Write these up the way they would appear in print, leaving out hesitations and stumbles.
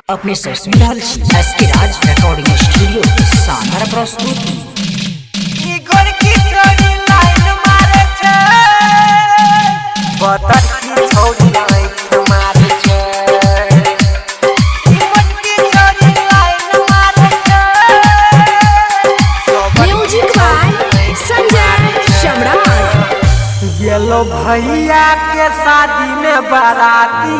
अपने ससुराल एसके राज recording studio शानदार प्रस्तुति। Music by Sanjay Samrat. येलो भैया के शादी में बाराती,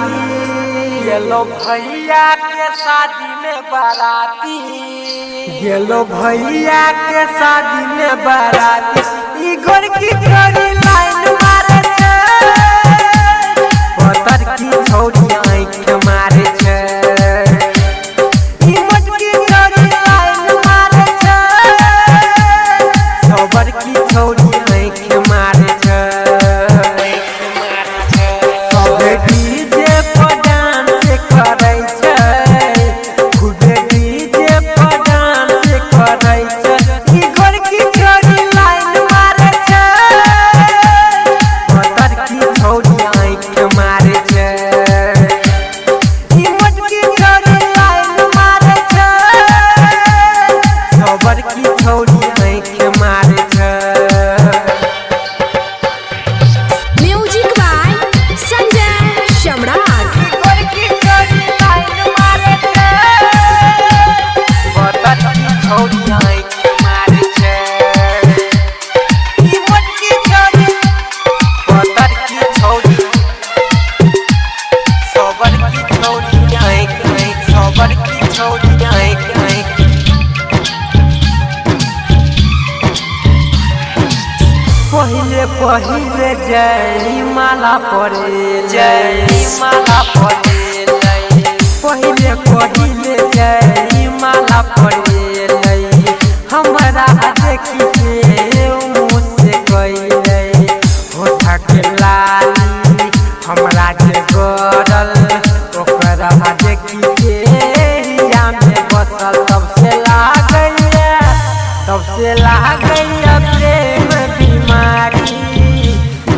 येलो भैया के शादी में बाराती, येलो भैया के शादी में बाराती। ई गोरकी छोरी लाइन मारे छे, पतर की छोरी आँख मारे छे। ई मोटकी छोरी लाइन मारे छे, सोबर की छोरी आँख मारे छे। म्यूजिक बाय संजय सम्राट। पहिले पहिले जय माला पड़े, जय माला पड़े। पहिले पहिले जय माला पड़े, हमरा देखी के मुझसे गईले होठा के लाली हमरा जे गरल, ओकरा देखी के हिया में बसल। तब से लागैया प्रेम बीमारी,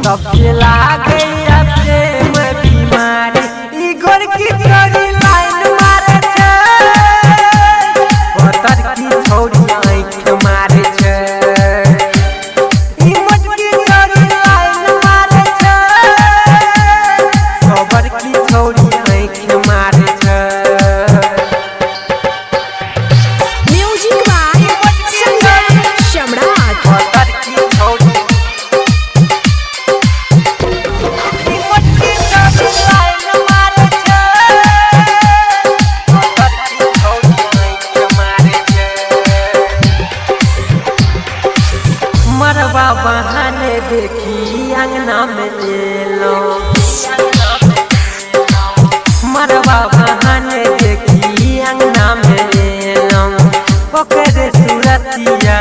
तब से लागैया प्रेम बीमारी। ई गोरकी छोरी लाइन मारे छे, पतर की छोरी आँख मारे छे। ई मोटकी छोरी लाइन मारे छे, सोबर की छोरी आँख मारे छे। म्यूजिक बाय संजय सम्राट। पतर की छोरी मरवा बहाने देखी अंगना में ले लो, मरवा बहाने देखी अंगना में ले लो। ओकरे सूरतिया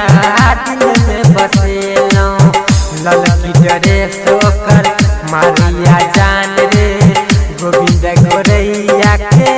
दिल में बसेलो, ललकी ड्रेस ओकर मारिया जान रे। गोविंद गोरैया के